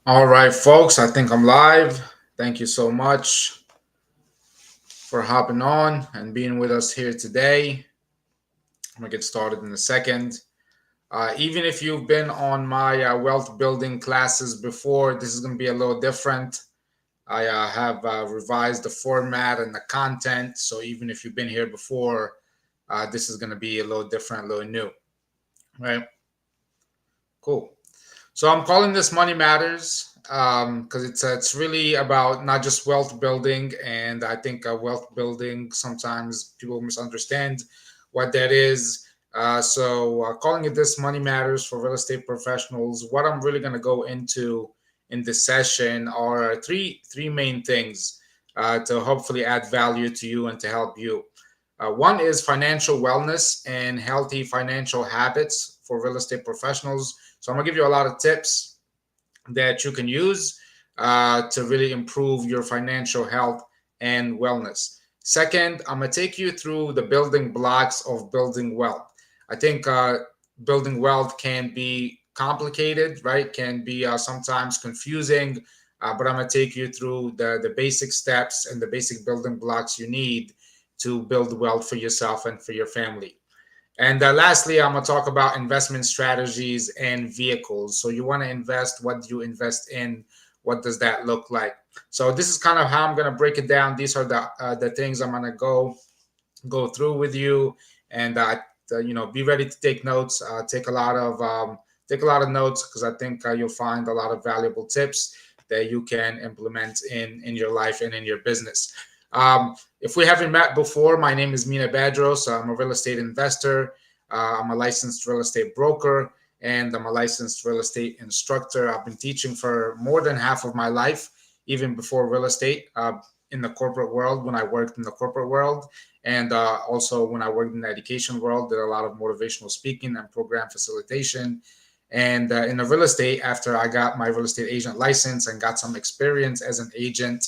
All right, folks, I think I'm live. Thank you so much for hopping on and being with us here today. I'm going to get started in a second. Even if you've been on my wealth building classes before, this is going to be a little different. I have revised the format and the content. So even if you've been here before, this is going to be a little different, a little new. Right? Cool. So I'm calling this Money Matters because it's really about not just wealth building, and I think wealth building sometimes people misunderstand what that is. So calling it this Money Matters for real estate professionals. What I'm really going to go into in this session are three main things to hopefully add value to you and to help you. One is financial wellness and healthy financial habits for real estate professionals. So I'm gonna give you a lot of tips that you can use to really improve your financial health and wellness. Second, I'm gonna take you through the building blocks of building wealth. I think building wealth can be complicated, right? Can be sometimes confusing, but I'm gonna take you through the basic steps and the basic building blocks you need to build wealth for yourself and for your family. And lastly, I'm going to talk about investment strategies and vehicles. So you want to invest, what do you invest in? What does that look like? So this is kind of how I'm going to break it down. These are the things I'm going to go through with you, and be ready to take notes. Take a lot of notes because I think you'll find a lot of valuable tips that you can implement in your life and in your business. If we haven't met before, my name is Mina Badros. I'm a real estate investor. I'm a licensed real estate broker, and I'm a licensed real estate instructor. I've been teaching for more than half of my life, even before real estate, in the corporate world when I worked in the corporate world. And also, when I worked in the education world, did a lot of motivational speaking and program facilitation. And in the real estate, after I got my real estate agent license and got some experience as an agent,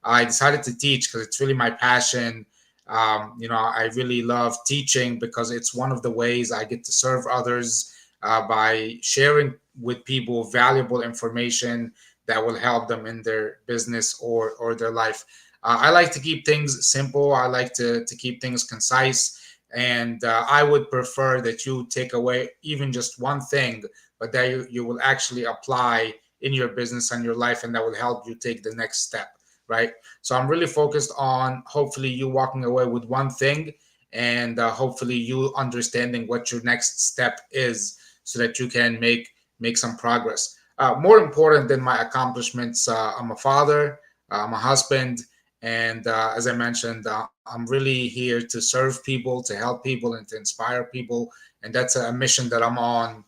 I decided to teach because it's really my passion. I really love teaching because it's one of the ways I get to serve others by sharing with people valuable information that will help them in their business or their life. I like to keep things simple. I like to keep things concise. And I would prefer that you take away even just one thing, but that you will actually apply in your business and your life, and that will help you take the next step, right? So I'm really focused on hopefully you walking away with one thing, and hopefully you understanding what your next step is so that you can make some progress. More important than my accomplishments, I'm a father, I'm a husband, and as I mentioned, I'm really here to serve people, to help people, and to inspire people. And that's a mission that I'm on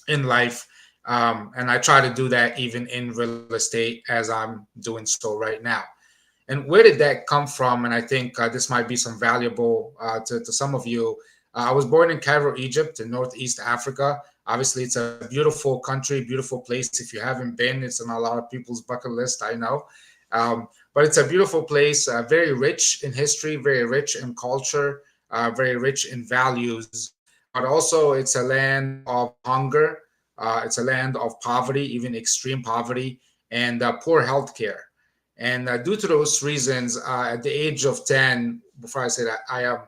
in life. And I try to do that even in real estate as I'm doing so right now. And where did that come from? And I think this might be some valuable to some of you. I was born in Cairo, Egypt, in Northeast Africa. Obviously, it's a beautiful country, beautiful place. If you haven't been, it's on a lot of people's bucket list, I know. But it's a beautiful place, very rich in history, very rich in culture, very rich in values. But also, it's a land of hunger. It's a land of poverty, even extreme poverty, and poor healthcare. And due to those reasons, at the age of 10, before I say that, I am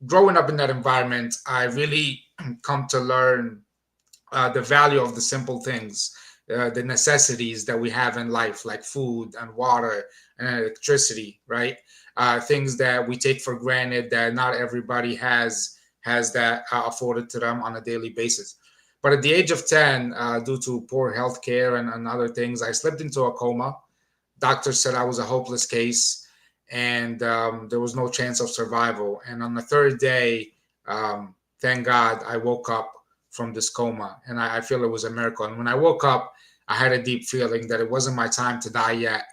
growing up in that environment. I really come to learn the value of the simple things, the necessities that we have in life, like food and water and electricity, right? Things that we take for granted that not everybody has that afforded to them on a daily basis. But at the age of 10, due to poor health care and other things, I slipped into a coma. Doctors said I was a hopeless case, and there was no chance of survival. And on the third day, thank God, I woke up from this coma, and I feel it was a miracle. And when I woke up, I had a deep feeling that it wasn't my time to die yet,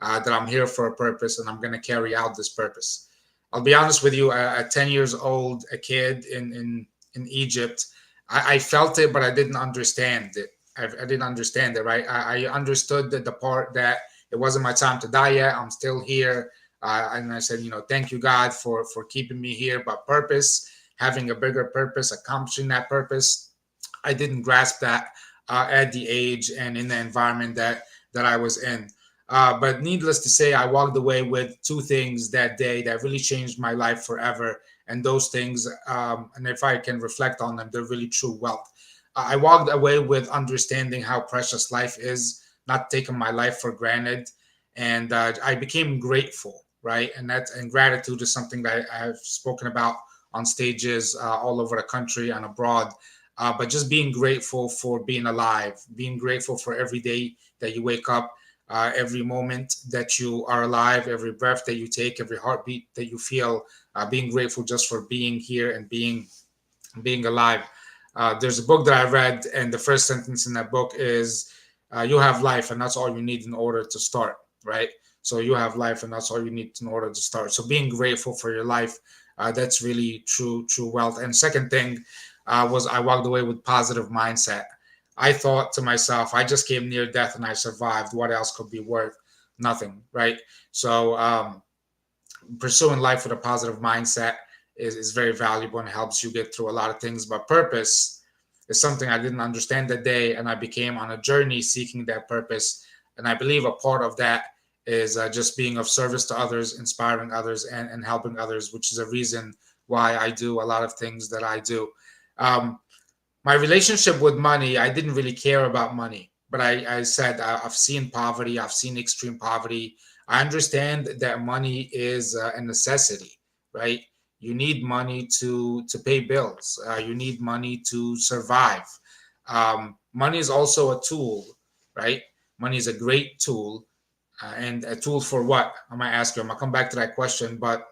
that I'm here for a purpose, and I'm going to carry out this purpose. I'll be honest with you, at 10 years old, a kid in Egypt, I felt it, but I didn't understand it. I didn't understand it, right? I understood the part that it wasn't my time to die yet. I'm still here. And I said, thank you, God, for keeping me here, but purpose, having a bigger purpose, accomplishing that purpose. I didn't grasp that at the age and in the environment that I was in. But needless to say, I walked away with two things that day that really changed my life forever. And those things, and if I can reflect on them, they're really true wealth. I walked away with understanding how precious life is, not taking my life for granted, and I became grateful, right? And gratitude is something that I've spoken about on stages all over the country and abroad. But just being grateful for being alive, being grateful for every day that you wake up, every moment that you are alive, every breath that you take, every heartbeat that you feel, being grateful just for being here and being alive. There's a book that I read, and the first sentence in that book is, "You have life, and that's all you need in order to start." Right? So you have life, and that's all you need in order to start. So being grateful for your life, that's really true wealth. And second thing was I walked away with positive mindset. I thought to myself, I just came near death and I survived. What else could be worth? Nothing, right? So pursuing life with a positive mindset is very valuable and helps you get through a lot of things. But purpose is something I didn't understand that day, and I became on a journey seeking that purpose. And I believe a part of that is just being of service to others, inspiring others, and helping others, which is a reason why I do a lot of things that I do. Um, my relationship with money, I didn't really care about money, but I said I've seen poverty, I've seen extreme poverty. I understand that money is a necessity, right? You need money to pay bills. You need money to survive. Money is also a tool, right? Money is a great tool, and a tool for what? I might ask you. I'm gonna come back to that question, but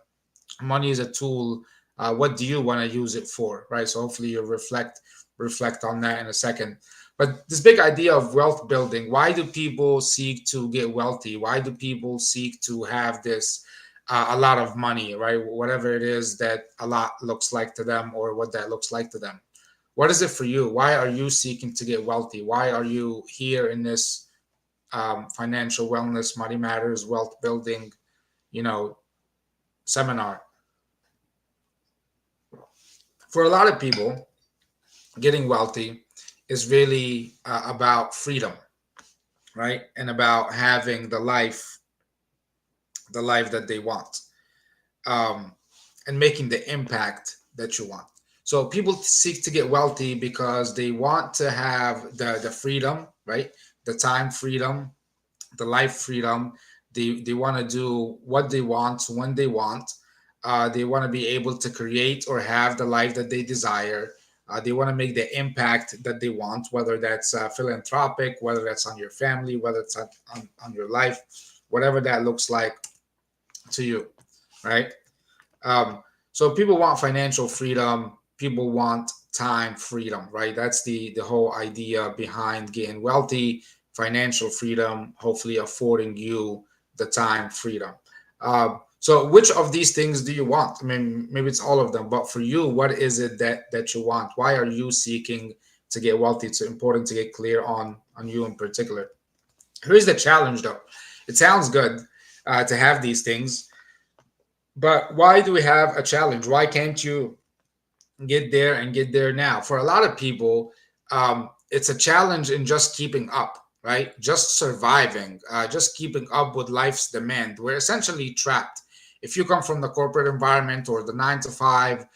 money is a tool. What do you want to use it for, right? So hopefully you'll reflect on that in a second. But this big idea of wealth building, why do people seek to get wealthy? Why do people seek to have this a lot of money, right? Whatever it is that a lot looks like to them, or what that looks like to them. What is it for you? Why are you seeking to get wealthy? Why are you here in this financial wellness, money matters, wealth building, you know, seminar? For a lot of people, getting wealthy is really about freedom, right? And about having the life that they want, um, and making the impact that you want. So people seek to get wealthy because they want to have the freedom, right? The time freedom, the life freedom. They want to do what they want when they want. They want to be able to create or have the life that they desire. They want to make the impact that they want, whether that's philanthropic, whether that's on your family, whether it's on your life, whatever that looks like to you, right? Um, so people want financial freedom. People want time freedom, right? That's the whole idea behind getting wealthy. Financial freedom, hopefully affording you the time freedom. So which of these things do you want? I mean, maybe it's all of them, but for you, what is it that you want? Why are you seeking to get wealthy? It's important to get clear on you in particular. Here's the challenge, though. It sounds good to have these things, but why do we have a challenge? Why can't you get there and get there now? For a lot of people, it's a challenge in just keeping up, right? Just surviving, just keeping up with life's demand. We're essentially trapped. If you come from the corporate environment or the 9 to 5,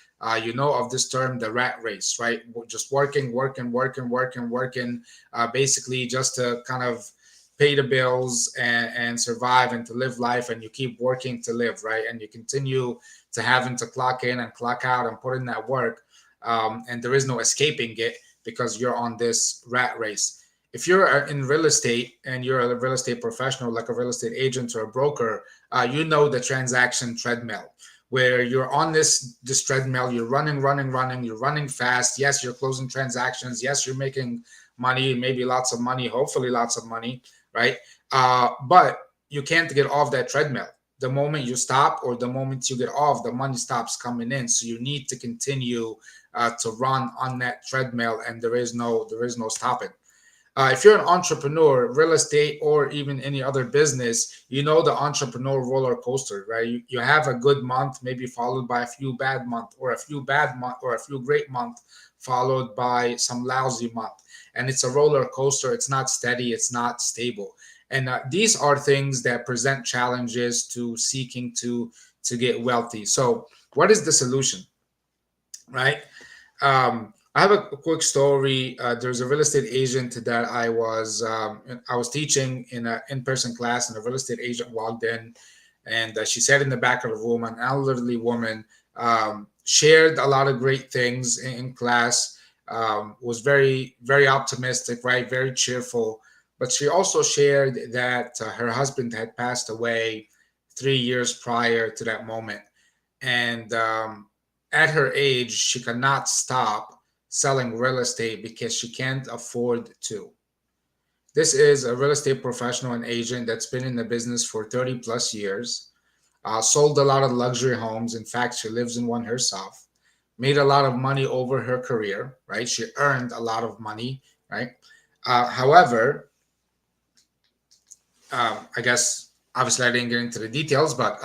you know of this term, the rat race, right? Just working, basically just to kind of pay the bills and survive and to live life, and you keep working to live, right? And you continue to having to clock in and clock out and put in that work, and there is no escaping it because you're on this rat race. If you're in real estate and you're a real estate professional, like a real estate agent or a broker, you know the transaction treadmill, where you're on this treadmill, you're running, you're running fast. Yes, you're closing transactions. Yes, you're making money, maybe lots of money, hopefully lots of money, right? But you can't get off that treadmill. The moment you stop or the moment you get off, the money stops coming in. So you need to continue to run on that treadmill, and there is no stopping. If you're an entrepreneur, real estate, or even any other business, you know the entrepreneur roller coaster, right? You have a good month, maybe followed by a few bad month, or a few bad month, or a few great month, followed by some lousy month. And it's a roller coaster. It's not steady. It's not stable. And these are things that present challenges to seeking to get wealthy. So, what is the solution, right? I have a quick story. There's a real estate agent that I was teaching in an in-person class, and a real estate agent walked in, and she sat in the back of the room. An elderly woman shared a lot of great things in class. Was very optimistic, right? Very cheerful. But she also shared that her husband had passed away 3 years prior to that moment, and at her age, she cannot stop selling real estate because she can't afford to. This is a real estate professional and agent that's been in the business for 30 plus years, sold a lot of luxury homes. In fact, she lives in one herself, made a lot of money over her career, right? She earned a lot of money, right? However, I guess obviously I didn't get into the details, but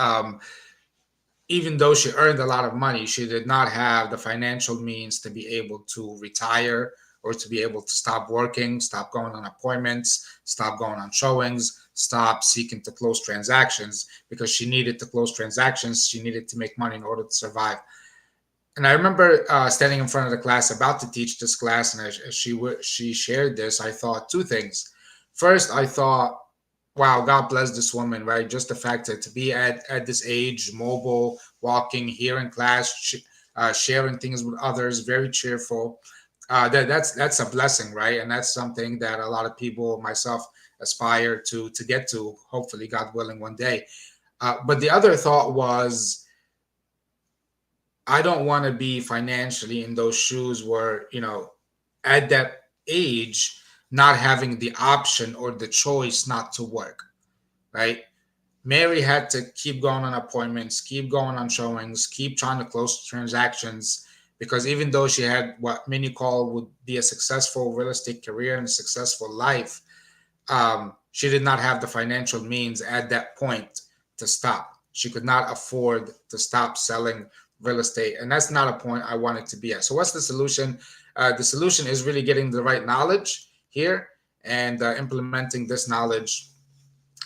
even though she earned a lot of money, she did not have the financial means to be able to retire or to be able to stop working, stop going on appointments, stop going on showings, stop seeking to close transactions because she needed to close transactions. She needed to make money in order to survive. And I remember standing in front of the class about to teach this class, and as she shared this, I thought two things. First, I thought, wow, God bless this woman, right? Just the fact that to be at this age, mobile, walking, here in class, sharing things with others, very cheerful. That's a blessing, right? And that's something that a lot of people, myself, aspire to get to. Hopefully, God willing, one day. But the other thought was, I don't want to be financially in those shoes where, at that age, not having the option or the choice not to work, right? Mary had to keep going on appointments, keep going on showings, keep trying to close transactions because even though she had what many call would be a successful real estate career and a successful life, she did not have the financial means at that point to stop. She could not afford to stop selling real estate. And that's not a point I wanted to be at. So, what's the solution? The solution is really getting the right knowledge here and implementing this knowledge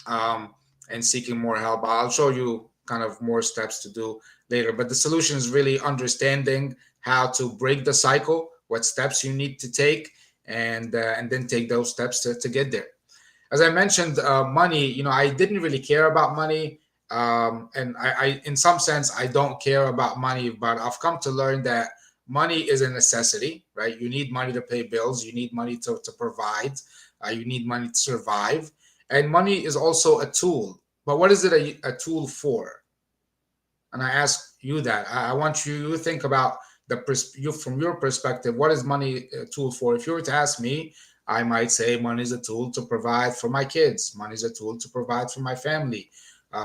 um, and seeking more help. I'll show you kind of more steps to do later. But the solution is really understanding how to break the cycle, what steps you need to take, and then take those steps to get there. As I mentioned, money. I didn't really care about money, and in some sense, I don't care about money. But I've come to learn that money is a necessity, right? You need money to pay bills. You need money to provide. You need money to survive, and money is also a tool. But what is it a tool for? And I ask you that. I want you to think about you from your perspective. What is money a tool for? If you were to ask me, I might say money is a tool to provide for my kids. Money is a tool to provide for my family.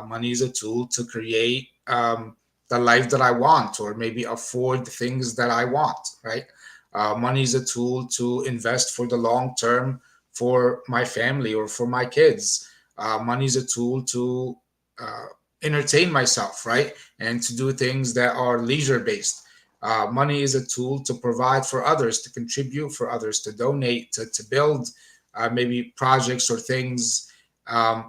Money is a tool to create the life that I want, or maybe afford the things that I want. Right? Money is a tool to invest for the long term for my family or for my kids. Money is a tool to uh, entertain myself, right? And to do things that are leisure based. Money is a tool to provide for others, to contribute for others, to donate, to build maybe projects or things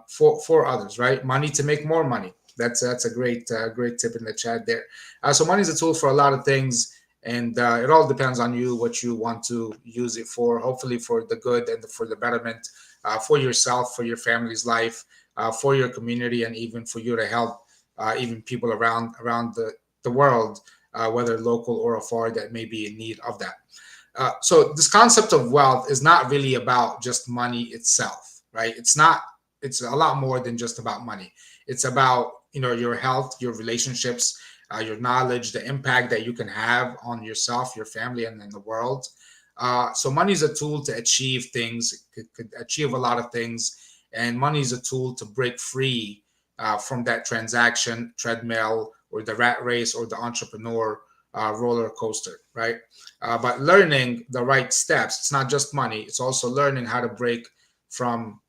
for others, right? Money to make more money. That's a great tip in the chat there. So money is a tool for a lot of things, and it all depends on you what you want to use it for. Hopefully for the good and for the betterment for yourself, for your family's life, for your community, and even for you to help even people around the world, whether local or afar, that may be in need of that. So this concept of wealth is not really about just money itself, right? It's not. It's a lot more than just about money. It's about your health, your relationships, your knowledge, the impact that you can have on yourself, your family, and in the world. So money is a tool to achieve things, could achieve a lot of things, and money is a tool to break free from that transaction treadmill or the rat race or the entrepreneur roller coaster, right? But learning the right steps, it's not just money, it's also learning how to break from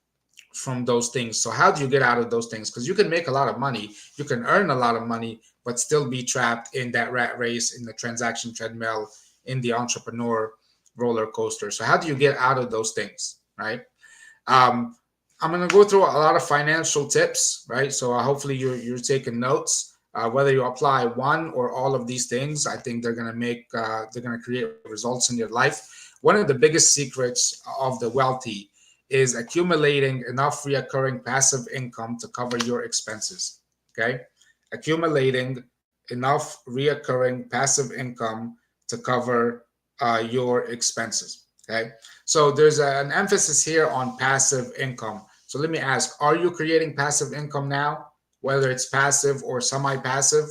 those things. So how do you get out of those things? Because you can make a lot of money, you can earn a lot of money, but still be trapped in that rat race, in the transaction treadmill, in the entrepreneur roller coaster. So how do you get out of those things, right? um, I'm going to go through a lot of financial tips, right? So hopefully you're taking notes. Whether you apply one or all of these things, I think they're going to create results in your life. One of the biggest secrets of the wealthy is accumulating enough reoccurring passive income to cover your expenses. Okay, accumulating enough reoccurring passive income to cover your expenses. Okay, so there's an emphasis here on passive income. So let me ask, are you creating passive income now? Whether it's passive or semi-passive?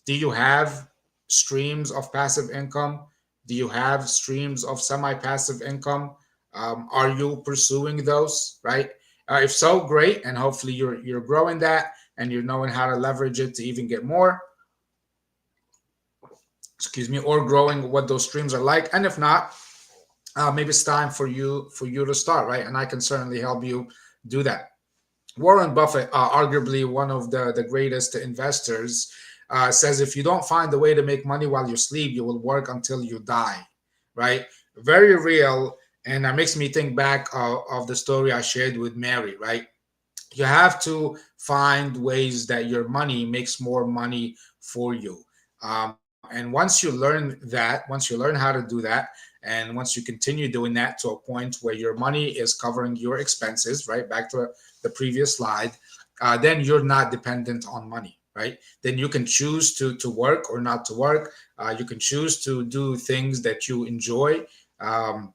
Do you have streams of passive income? Do you have streams of semi-passive income? Are you pursuing those, right? If so, great, and hopefully you're growing that and you're knowing how to leverage it to even get more. Excuse me, or growing what those streams are like. And if not, maybe it's time for you to start, right? And I can certainly help you do that. Warren Buffett, arguably one of the greatest investors, says if you don't find a way to make money while you sleep, you will work until you die, right? Very real. And that makes me think back of the story I shared with Mary, right? You have to find ways that your money makes more money for you. And once you learn that, once you learn how to do that, and once you continue doing that to a point where your money is covering your expenses, right? Back to the previous slide, then you're not dependent on money, right? Then you can choose to work or not to work. You can choose to do things that you enjoy. Um,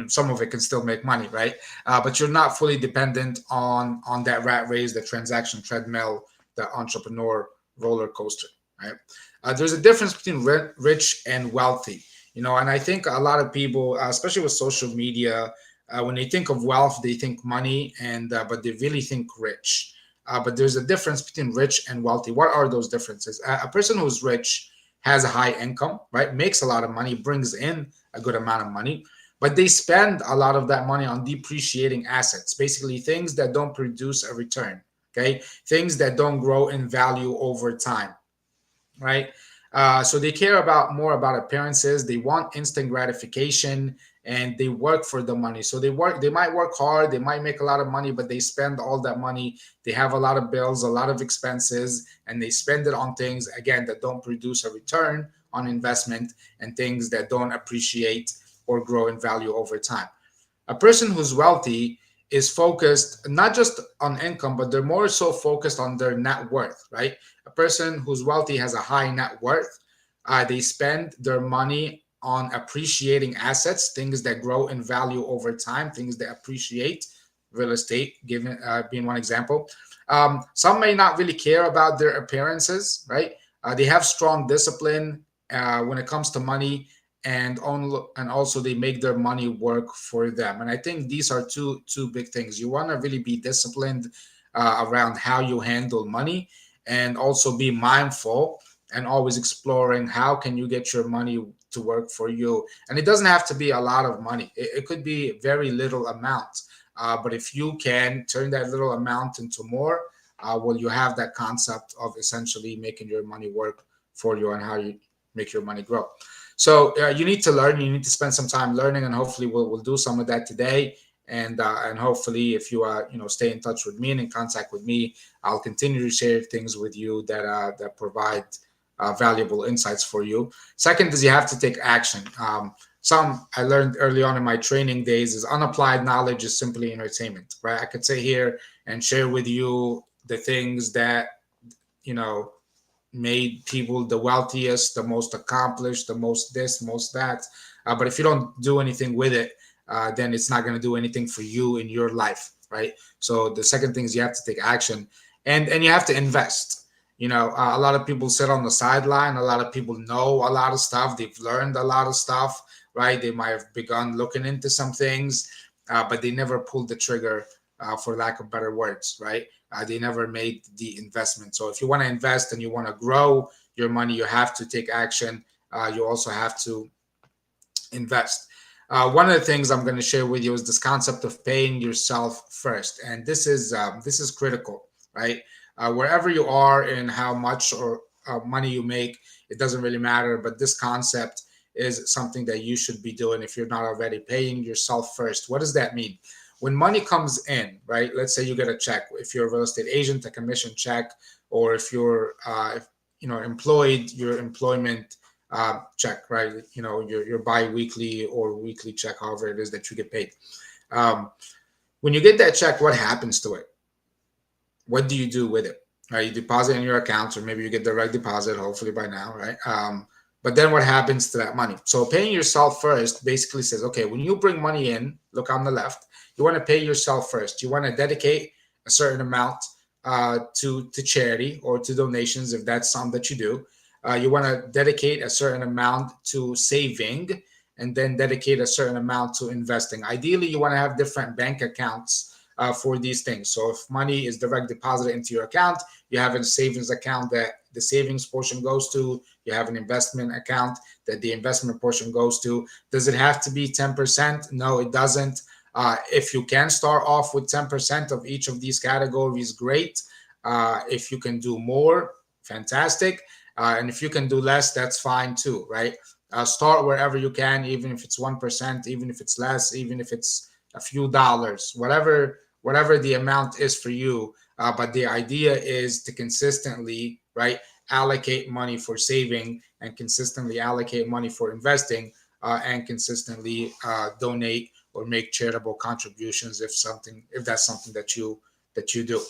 some of it can still make money, right? But you're not fully dependent on that rat race, the transaction treadmill, the entrepreneur roller coaster, right? There's a difference between rich and wealthy, and I think a lot of people, especially with social media, when they think of wealth, they think money, and but they really think rich. But there's a difference between rich and wealthy. What are those differences? A person who's rich has a high income, right? Makes a lot of money, brings in a good amount of money, but they spend a lot of that money on depreciating assets, basically things that don't produce a return. Okay, things that don't grow in value over time, right? So they care about more about appearances. They want instant gratification, and they work for the money. So they might work hard, they might make a lot of money, but they spend all that money. They have a lot of bills, a lot of expenses, and they spend it on things again that don't produce a return on investment, and things that don't appreciate or grow in value over time. A person who's wealthy is focused not just on income, but they're more so focused on their net worth, right? A person who's wealthy has a high net worth. They spend their money on appreciating assets, things that grow in value over time, things that appreciate. Real estate, given being one example. Some may not really care about their appearances, right? They have strong discipline when it comes to money, and also they make their money work for them. And I think these are two big things. You want to really be disciplined around how you handle money, and also be mindful and always exploring how can you get your money to work for you. And it doesn't have to be a lot of money. It could be very little amount, but if you can turn that little amount into more, well, you have that concept of essentially making your money work for you, and how you make your money grow. So you need to learn. You need to spend some time learning, and hopefully we'll do some of that today. And hopefully, if you stay in touch with me and in contact with me, I'll continue to share things with you that provide valuable insights for you. Second is you have to take action. Some I learned early on in my training days is unapplied knowledge is simply entertainment, right? I could sit here and share with you the things that you know made people the wealthiest, the most accomplished, the most this, most that. But if you don't do anything with it, then it's not going to do anything for you in your life, right? So the second thing is you have to take action, and you have to invest. A lot of people sit on the sideline. A lot of people know a lot of stuff. They've learned a lot of stuff, right? They might have begun looking into some things, but they never pulled the trigger, for lack of better words, right? They never made the investment. So if you want to invest and you want to grow, your money, you have to take action. You also have to invest. One of the things I'm going to share with you is this concept of paying yourself first, and this is critical, right? Wherever you are and how much or money you make, it doesn't really matter. But this concept is something that you should be doing if you're not already paying yourself first. What does that mean? When money comes in, right? Let's say you get a check. If you're a real estate agent, a commission check, or if you're employed, your employment check, right? Your bi-weekly or weekly check, however it is that you get paid. When you get that check, what happens to it? What do you do with it? Right? You deposit in your accounts, or maybe you get direct deposit, hopefully by now, right? But then what happens to that money? So paying yourself first basically says, okay, when you bring money in, look on the left, you want to pay yourself first. You want to dedicate a certain amount to charity or to donations, if that's something that you do. You want to dedicate a certain amount to saving, and then dedicate a certain amount to investing. Ideally, you want to have different bank accounts for these things. So if money is direct deposited into your account, you have a savings account that the savings portion goes to. You have an investment account that the investment portion goes to. Does it have to be 10%? No, it doesn't. If you can start off with 10% of each of these categories, great. If you can do more, fantastic. And if you can do less, that's fine too, right? Start wherever you can, even if it's 1%, even if it's less, even if it's a few dollars, whatever the amount is for you. But the idea is to consistently, right, allocate money for saving, and consistently allocate money for investing, and consistently donate or make charitable contributions if that's something that you do.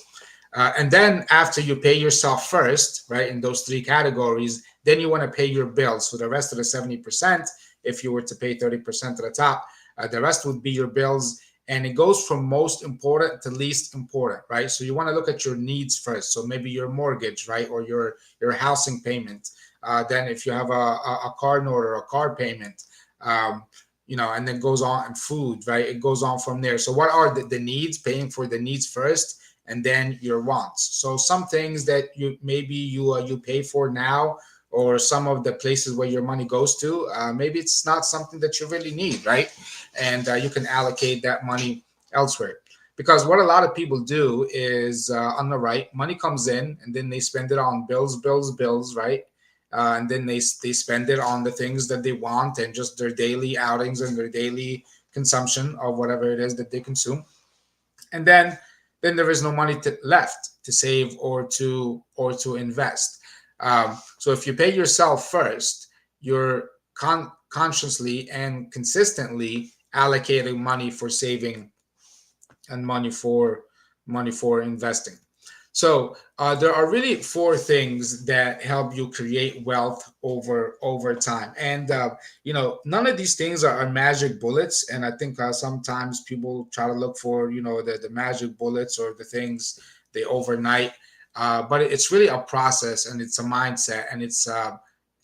And then after you pay yourself first, right, in those three categories, then you want to pay your bills. So the rest of the 70%, if you were to pay 30% at the top, the rest would be your bills. And it goes from most important to least important, right? So you want to look at your needs first. So maybe your mortgage, right, or your housing payment. Then if you have a car note or a car payment, and then goes on, and food, right? It goes on from there. So what are the needs? Paying for the needs first, and then your wants. So some things that you pay for now, or some of the places where your money goes to, maybe it's not something that you really need, right? And you can allocate that money elsewhere. Because what a lot of people do is, on the right, money comes in and then they spend it on bills, right? And then they spend it on the things that they want, and just their daily outings and their daily consumption of whatever it is that they consume. And then there is no money left to save or to invest. So if you pay yourself first, you're consciously and consistently allocating money for saving and money for investing. So there are really four things that help you create wealth over time, and none of these things are magic bullets. And I think sometimes people try to look for the magic bullets or the things they overnight, but it's really a process, and it's a mindset, and it's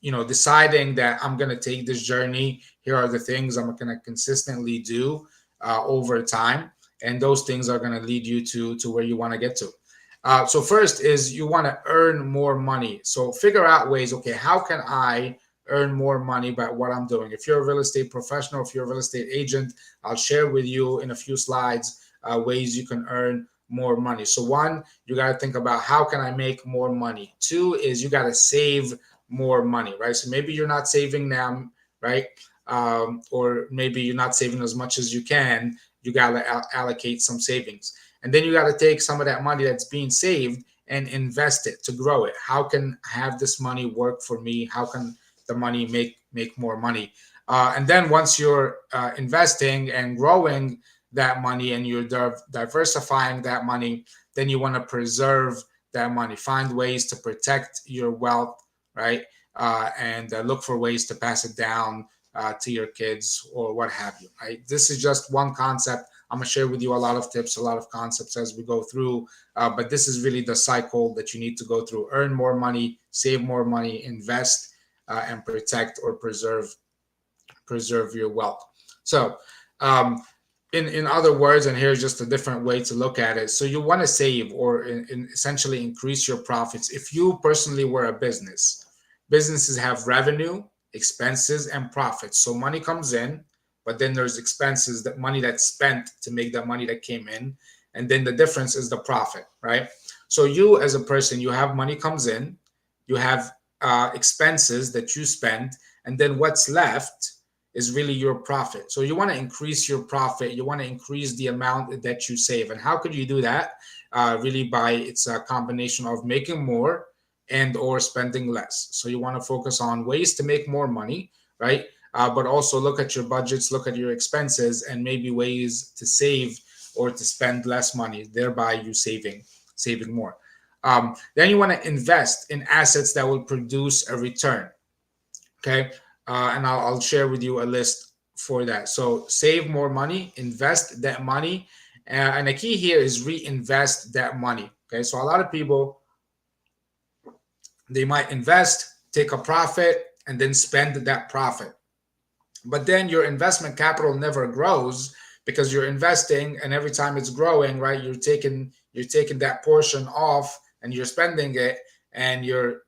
deciding that I'm going to take this journey. Here are the things I'm going to consistently do over time, and those things are going to lead you to where you want to get to. So first is you want to earn more money. So figure out ways, okay, how can I earn more money by what I'm doing? If you're a real estate professional, if you're a real estate agent, I'll share with you in a few slides ways you can earn more money. So one, you got to think about how can I make more money? Two is you got to save more money, right? So maybe you're not saving now, right? Or maybe you're not saving as much as you can. You got to allocate some savings. And then you got to take some of that money that's being saved and invest it to grow it. How can I have this money work for me? How can the money make more money? And then once you're investing and growing that money, and you're diversifying that money, then you want to preserve that money. Find ways to protect your wealth, right? And look for ways to pass it down to your kids or what have you, right? This is just one concept. I'm going to share with you a lot of tips, a lot of concepts as we go through. But this is really the cycle that you need to go through. Earn more money, save more money, invest, and protect or preserve your wealth. So in other words, and here's just a different way to look at it. So you want to save or essentially increase your profits. If you personally were a business, Businesses have revenue, expenses, and profits. So money comes in, but then there's expenses, that money that's spent to make that money that came in. And then the difference is the profit, right? So you as a person, you have money comes in, you have expenses that you spend, and then what's left is really your profit. So you want to increase your profit. You want to increase the amount that you save. And how could you do that? Really by it's a combination of making more and or spending less. So you want to focus on ways to make more money, right? But also look at your budgets, look at your expenses, and maybe ways to save or to spend less money, thereby you saving more. Then you want to invest in assets that will produce a return. Okay, and I'll share with you a list for that. So save more money, invest that money, and the key here is reinvest that money. Okay, so a lot of people, they might invest, take a profit, and then spend that profit. But then your investment capital never grows because you're investing, and every time it's growing, right, you're taking that portion off and you're spending it, and your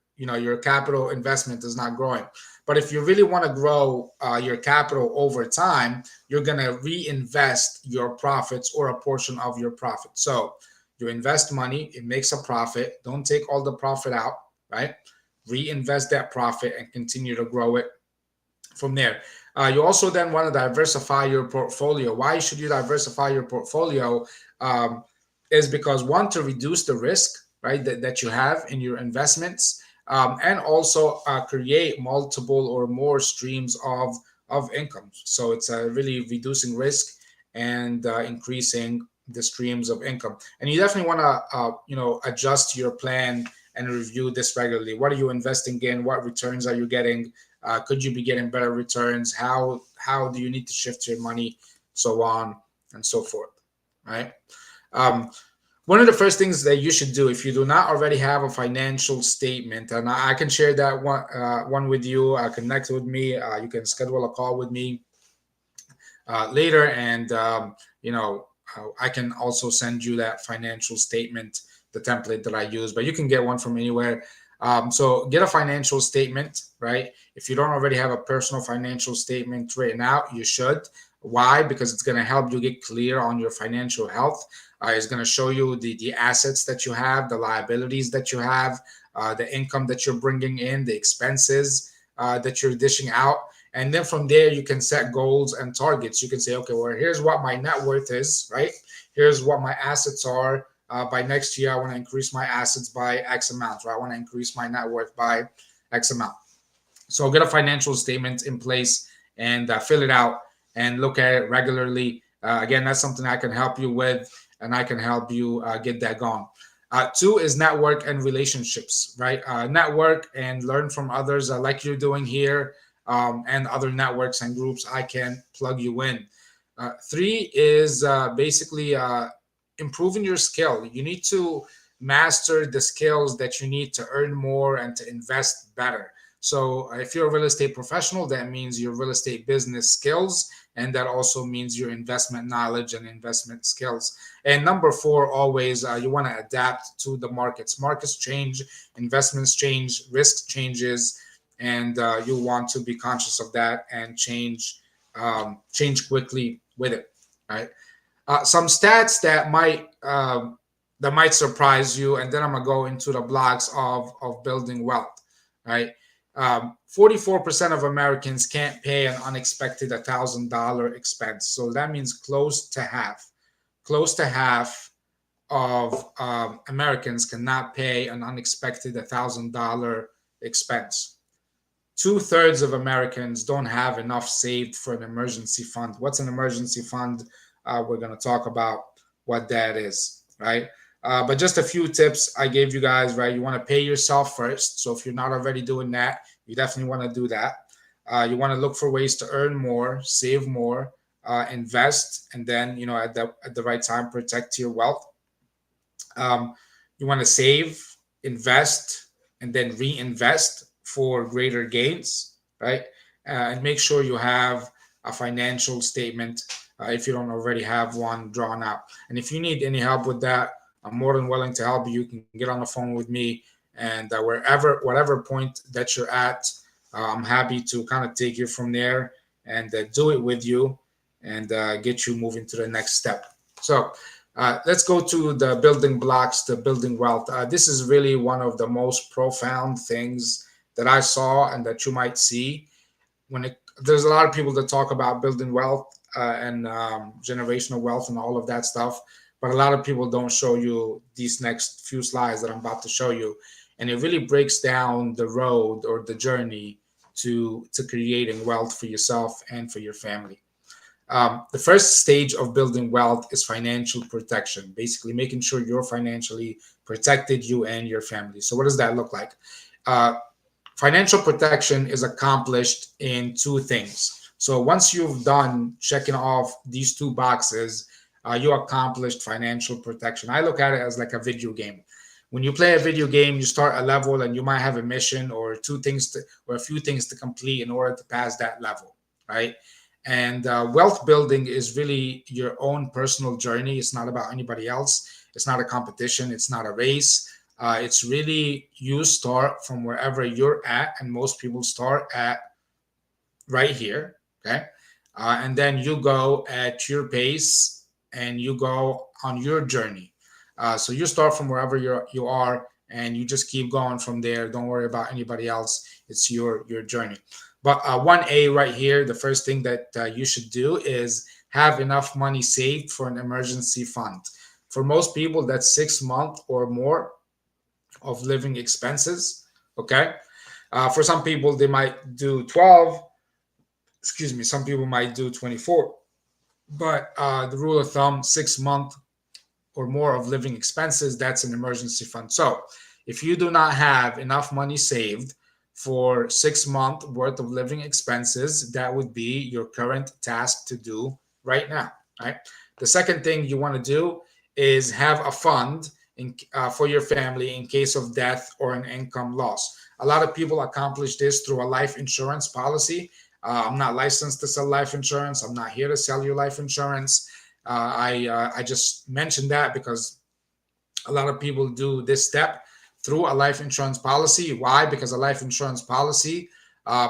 capital investment is not growing. But if you really want to grow your capital over time, you're going to reinvest your profits or a portion of your profit. So you invest money, it makes a profit. Don't take all the profit out, right? Reinvest that profit and continue to grow it from there. You also then want to diversify your portfolio. Why should you diversify your portfolio? Is because one, to reduce the risk, right, that you have in your investments, and also create multiple or more streams of income. So it's really reducing risk and increasing the streams of income. And you definitely want to adjust your plan and review this regularly. What are you investing in? What returns are you getting? Could you be getting better returns? How do you need to shift your money? So on and so forth, right? Um, One of the first things that you should do if you do not already have a financial statement, and I can share that one with you. Connect with me. You can schedule a call with me later, and I can also send you that financial statement, the template that I use. But you can get one from anywhere. So get a financial statement, right? If you don't already have a personal financial statement written out, you should. Why? Because it's going to help you get clear on your financial health. It's going to show you the assets that you have, the liabilities that you have, the income that you're bringing in, the expenses that you're dishing out. And then from there, you can set goals and targets. You can say, okay, well, here's what my net worth is, right? Here's what my assets are. By next year, I want to increase my assets by X amount, or I want to increase my net worth by X amount. So get a financial statement in place and fill it out and look at it regularly. Again, that's something I can help you with, and I can help you get that going. Two is network and relationships, right? Network and learn from others like you're doing here, and other networks and groups I can plug you in. Three is basically improving your skill. You need to master the skills that you need to earn more and to invest better. So if you're a real estate professional, that means your real estate business skills, and that also means your investment knowledge and investment skills. And number four, always you want to adapt to the markets. Markets change, investments change, risk changes, and you want to be conscious of that and change quickly with it. Right. Some stats that might surprise you, and then I'm gonna go into the blocks of building wealth. Right. 44% of Americans can't pay an unexpected $1,000 expense. So that means close to half of Americans cannot pay an unexpected $1,000 expense. Two-thirds of Americans don't have enough saved for an emergency fund. What's an emergency fund? We're going to talk about what that is, right? But just a few tips I gave you guys, right? You want to pay yourself first. So if you're not already doing that, you definitely want to do that. You want to look for ways to earn more, save more, invest, and then at the right time protect your wealth. Um, you want to save, invest, and then reinvest for greater gains, right? And make sure you have a financial statement if you don't already have one drawn out. And if you need any help with that, I'm more than willing to help you. You can get on the phone with me And whatever point that you're at, I'm happy to kind of take you from there and do it with you and get you moving to the next step. So let's go to the building blocks, the building wealth. This is really one of the most profound things that I saw and that you might see there's a lot of people that talk about building wealth and generational wealth and all of that stuff, but a lot of people don't show you these next few slides that I'm about to show you, and it really breaks down the road or the journey to creating wealth for yourself and for your family. The first stage of building wealth is financial protection, basically making sure you're financially protected, you and your family. So, what does that look like? Uh, Financial protection is accomplished in two things. So, once you've done checking off these two boxes, you accomplished financial protection. I look at it as like a video game. When you play a video game, you start a level and you might have a mission or or a few things to complete in order to pass that level, right? And wealth building is really your own personal journey. It's not about anybody else. It's not a competition. It's not a race. It's really you start from wherever you're at, and most people start at right here. Okay. And then you go at your pace and you go on your journey. So you start from wherever you are and you just keep going from there. Don't worry about anybody else. It's your journey. But 1A right here, the first thing that you should do is have enough money saved for an emergency fund. For most people, that's 6 months or more of living expenses. Okay. For some people, they might do 12. Excuse me. Some people might do 24. But the rule of thumb, 6 months or more of living expenses, that's an emergency fund. So if you do not have enough money saved for 6 months worth of living expenses, that would be your current task to do right now. Right. The second thing you want to do is have a fund for your family in case of death or an income loss. A lot of people accomplish this through a life insurance policy. I'm not licensed to sell life insurance. I'm not here to sell you life insurance. I just mentioned that because a lot of people do this step through a life insurance policy. Why? Because a life insurance policy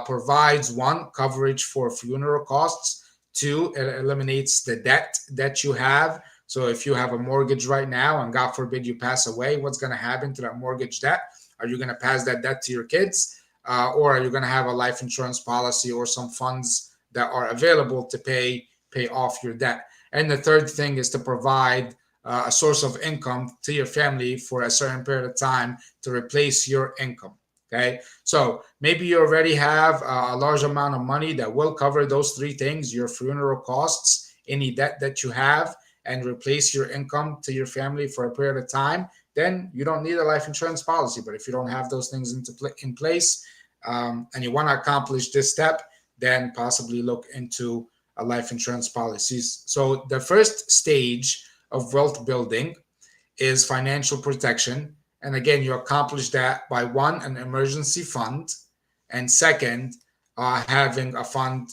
provides one, coverage for funeral costs. Two, it eliminates the debt that you have. So if you have a mortgage right now and God forbid you pass away, what's going to happen to that mortgage debt? Are you going to pass that debt to your kids? Or are you going to have a life insurance policy or some funds that are available to pay off your debt? And the third thing is to provide a source of income to your family for a certain period of time to replace your income. Okay. So maybe you already have a large amount of money that will cover those three things: your funeral costs, any debt that you have, and replace your income to your family for a period of time. Then you don't need a life insurance policy. But if you don't have those things in place, and you want to accomplish this step, then possibly look into a life insurance policies. So the first stage of wealth building is financial protection. And again, you accomplish that by one, an emergency fund, and second, having a fund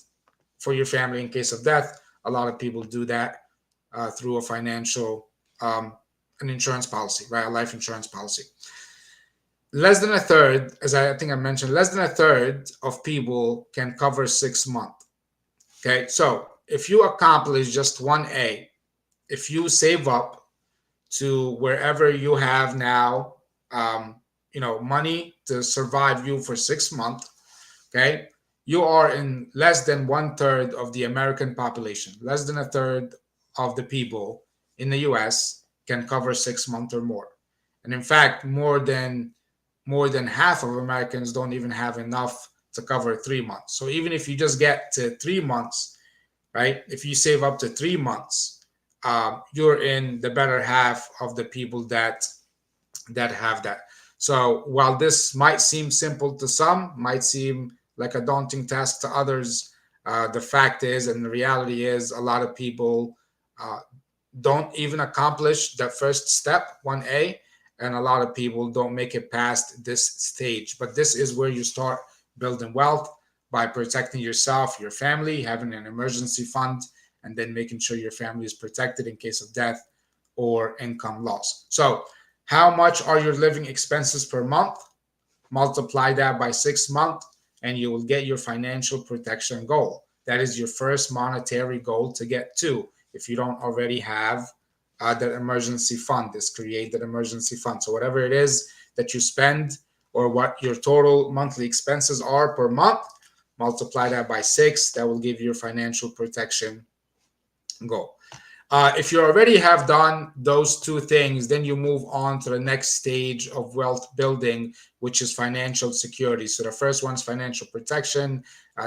for your family in case of death. A lot of people do that through a financial, an insurance policy, right? A life insurance policy. Less than a third, as I think I mentioned, less than a third of people can cover 6 months. Okay, so if you accomplish just 1A, if you save up to wherever you have now, money to survive you for 6 months, okay, you are in less than one third of the American population. Less than a third of the people in the US can cover 6 months or more. And in fact, more than half of Americans don't even have enough to cover 3 months. So even if you just get to 3 months, right? If you save up to 3 months, you're in the better half of the people that have that. So while this might seem simple to some, might seem like a daunting task to others, the fact is, and the reality is, a lot of people uh, don't even accomplish the first step, 1A, and a lot of people don't make it past this stage. But this is where you start building wealth by protecting yourself, your family, having an emergency fund, and then making sure your family is protected in case of death or income loss. So How much are your living expenses per month? Multiply that by 6 months, and you will get your financial protection goal. That is your first monetary goal to get to. If you don't already have that emergency fund, this create that emergency fund. So whatever it is that you spend or what your total monthly expenses are per month, multiply that by 6. That will give you your financial protection goal. If you already have done those two things, then you move on to the next stage of wealth building, which is financial security. So the first one is financial protection.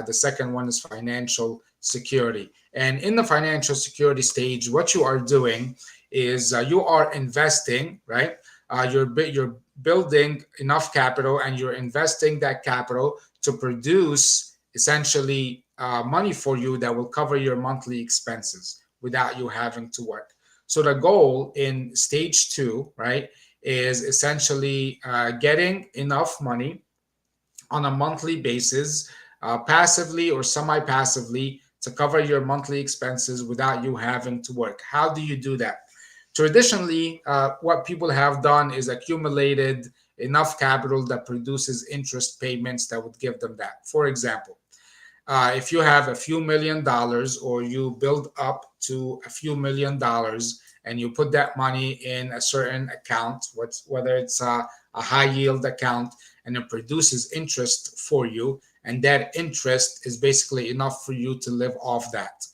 The second one is financial security. And in the financial security stage, what you are doing is you are investing, right? You're building enough capital, and you're investing that capital to produce essentially money for you that will cover your monthly expenses without you having to work. So the goal in stage two, right, is essentially getting enough money on a monthly basis, passively or semi-passively, to cover your monthly expenses without you having to work. How do you do that? Traditionally, what people have done is accumulated enough capital that produces interest payments that would give them that. For example, if you have a few $1,000,000, or you build up to a few $1,000,000, and you put that money in a certain account, whether it's a high yield account, and it produces interest for you, and that interest is basically enough for you to live off that.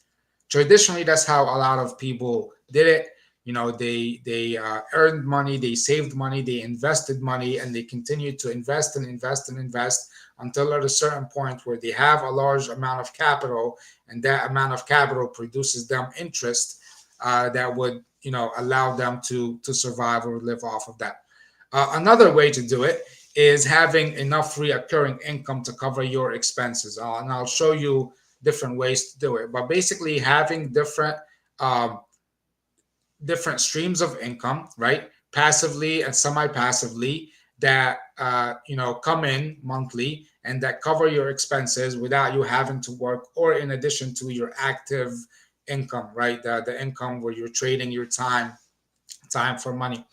Traditionally, that's how a lot of people did it. They earned money, they saved money, they invested money, and they continued to invest and invest and invest until at a certain point where they have a large amount of capital, and that amount of capital produces them interest that would allow them to survive or live off of that. Another way to do it is having enough recurring income to cover your expenses, and I'll show you different ways to do it. But basically, having um, different streams of income, right, passively and semi-passively, that come in monthly and that cover your expenses without you having to work, or in addition to your active income, right, the income where you're trading your time for money.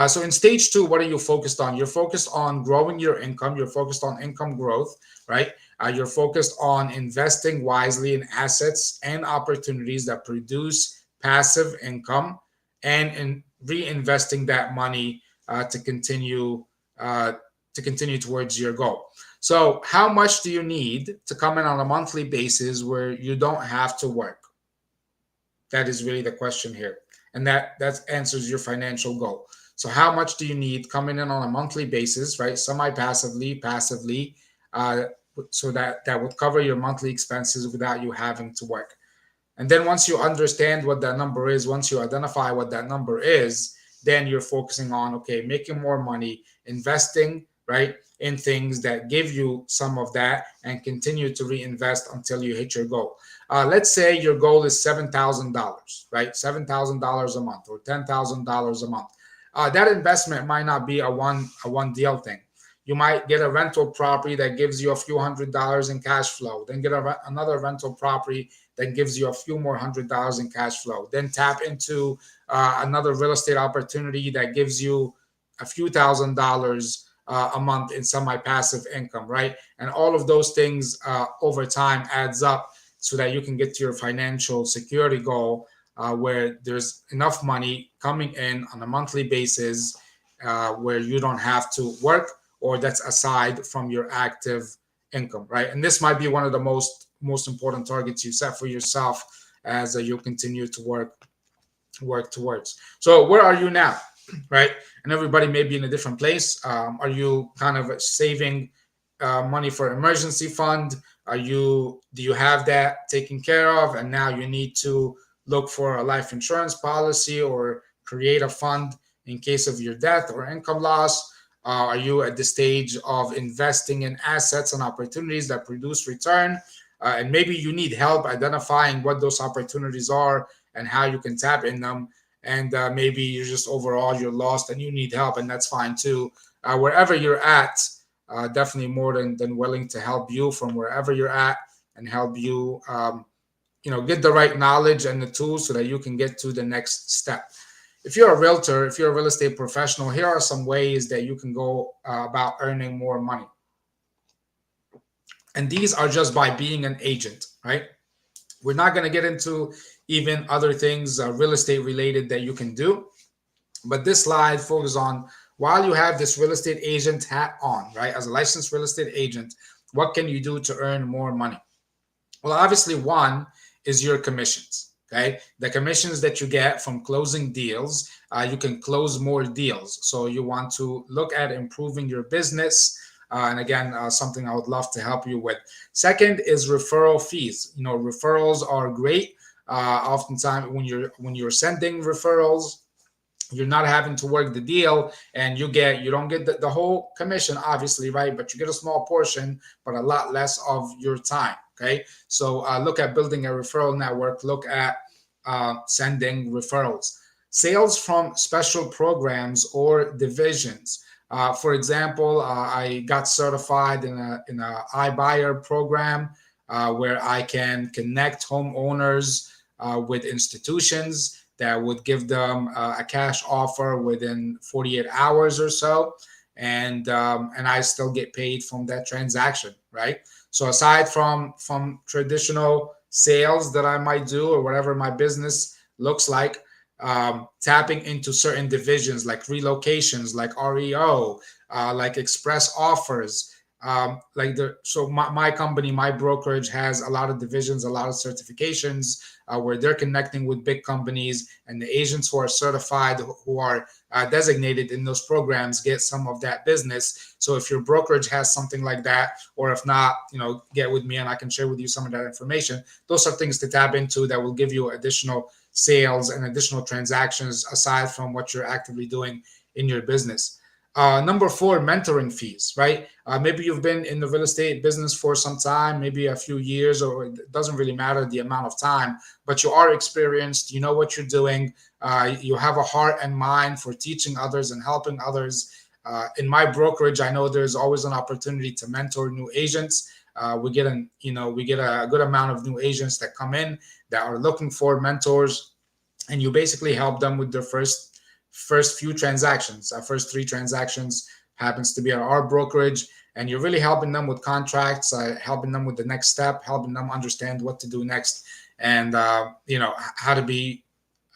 So in stage two, what are you focused on? You're focused on growing your income. You're focused on income growth, right? You're focused on investing wisely in assets and opportunities that produce passive income, and in reinvesting that money to continue towards your goal. So how much do you need to come in on a monthly basis where you don't have to work? That is really the question here. And that answers your financial goal. So how much do you need coming in on a monthly basis, right? Semi-passively, passively, uh, so that would cover your monthly expenses without you having to work. And then once you understand what that number is, once you identify what that number is, then you're focusing on, okay, making more money, investing, right, in things that give you some of that, and continue to reinvest until you hit your goal. Let's say your goal is $7,000, right? $7,000 a month, or $10,000 a month. That investment might not be a one deal thing. You might get a rental property that gives you a few $100s in cash flow, then get another rental property that gives you a few more $100s in cash flow, then tap into another real estate opportunity that gives you a few $1,000s a month in semi-passive income, right? And all of those things over time adds up, so that you can get to your financial security goal, where there's enough money coming in on a monthly basis, where you don't have to work, or that's aside from your active income, right? And this might be one of the most important targets you set for yourself as you continue to work towards. So where are you now, right? And everybody may be in a different place. Are you kind of saving money for emergency fund? Do you have that taken care of, and now you need to look for a life insurance policy or create a fund in case of your death or income loss? Are you at the stage of investing in assets and opportunities that produce return? And maybe you need help identifying what those opportunities are and how you can tap in them. And maybe you're just overall you're lost and you need help, and that's fine too. Wherever you're at, definitely more than willing to help you from wherever you're at, and help you get the right knowledge and the tools so that you can get to the next step. if you're a realtor, if you're a real estate professional, here are some ways that you can go about earning more money. And these are just by being an agent, right? We're not going to get into even other things real estate related that you can do. But this slide focuses on, while you have this real estate agent hat on, right? As a licensed real estate agent, what can you do to earn more money? Well, obviously, one is your commissions. Okay, the commissions that you get from closing deals, you can close more deals. So you want to look at improving your business. And again, something I would love to help you with. Second is referral fees. You know, referrals are great. Oftentimes, when you're sending referrals, you're not having to work the deal, and you don't get the whole commission, obviously, right? But you get a small portion, but a lot less of your time. Okay, so look at building a referral network. Look at sending referrals. Sales from special programs or divisions. For example, I got certified in a iBuyer program where I can connect homeowners with institutions that would give them a cash offer within 48 hours or so, and I still get paid from that transaction, right? So aside from traditional sales that I might do or whatever my business looks like, tapping into certain divisions like relocations, like REO, like express offers. My company, my brokerage has a lot of divisions, a lot of certifications where they're connecting with big companies, and the agents who are certified, who are designated in those programs, get some of that business. So if your brokerage has something like that, or if not, get with me and I can share with you some of that information. Those are things to tap into that will give you additional sales and additional transactions aside from what you're actively doing in your business. Number four, mentoring fees, right? Maybe you've been in the real estate business for some time, maybe a few years, or it doesn't really matter the amount of time, but you are experienced, you know what you're doing, you have a heart and mind for teaching others and helping others. In my brokerage, I know there's always an opportunity to mentor new agents. We get a good amount of new agents that come in that are looking for mentors, and you basically help them with their first few transactions. Our first three transactions happens to be at our brokerage, and you're really helping them with contracts, helping them with the next step, helping them understand what to do next, and how to be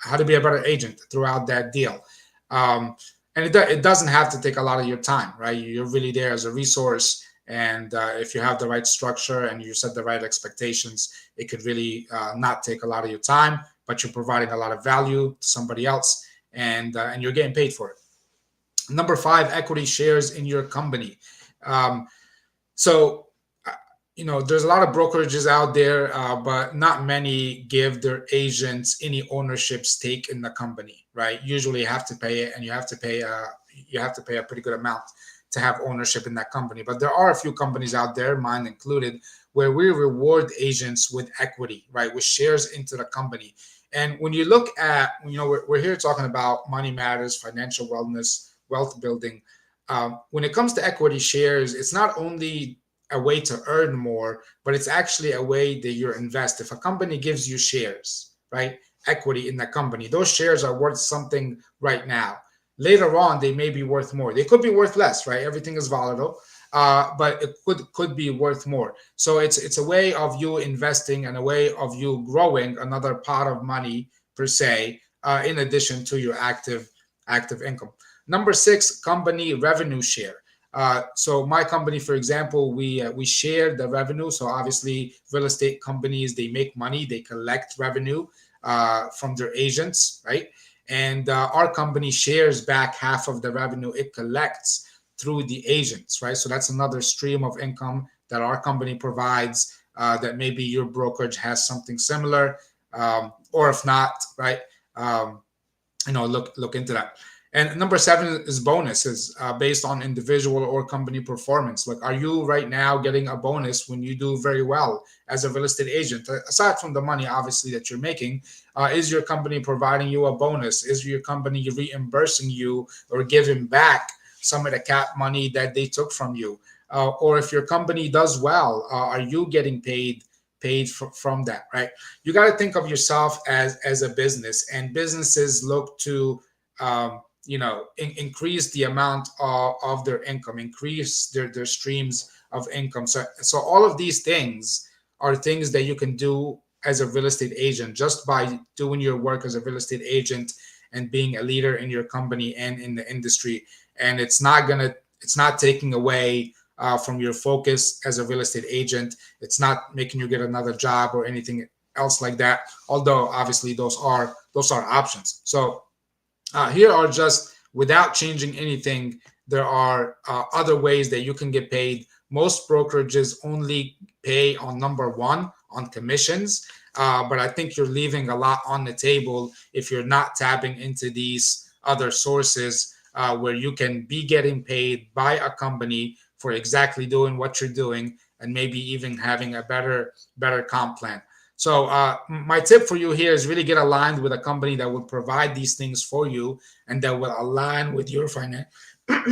a better agent throughout that deal. And it doesn't have to take a lot of your time, right? You're really there as a resource, and if you have the right structure and you set the right expectations, it could really not take a lot of your time, but you're providing a lot of value to somebody else, and you're getting paid for it. Number five, equity shares in your company. Um, so, there's a lot of brokerages out there, but not many give their agents any ownership stake in the company, right? Usually, you have to pay it, and you have to pay a pretty good amount to have ownership in that company. But there are a few companies out there, mine included, where we reward agents with equity, right, with shares into the company. And when you look at, we're here talking about money matters, financial wellness, wealth building. When it comes to equity shares, it's not only a way to earn more, but it's actually a way that you invest. If a company gives you shares, right, equity in the company, those shares are worth something right now. Later on, they may be worth more. They could be worth less, right? Everything is volatile, but it could be worth more. So it's a way of you investing and a way of you growing another pot of money per se, in addition to your active income. Number six, company revenue share. So my company, for example, we share the revenue. So obviously, real estate companies, they make money, they collect revenue from their agents, right? And our company shares back half of the revenue it collects through the agents, right? So that's another stream of income that our company provides. That maybe your brokerage has something similar, or if not, right? Look into that. And number seven is bonuses based on individual or company performance. Like, are you right now getting a bonus when you do very well as a real estate agent? Aside from the money, obviously, that you're making, is your company providing you a bonus? Is your company reimbursing you or giving back some of the cap money that they took from you? Or if your company does well, are you getting paid from that, right? You got to think of yourself as a business, and businesses look to increase the amount of their income, increase their streams of income. So all of these things are things that you can do as a real estate agent, just by doing your work as a real estate agent and being a leader in your company and in the industry. And it's not taking away from your focus as a real estate agent. It's not making you get another job or anything else like that. Although obviously those are options. So here are just, without changing anything, there are other ways that you can get paid. Most brokerages only pay on number one, on commissions. But I think you're leaving a lot on the table if you're not tapping into these other sources where you can be getting paid by a company for exactly doing what you're doing, and maybe even having a better comp plan. So my tip for you here is really get aligned with a company that will provide these things for you, and that will align with your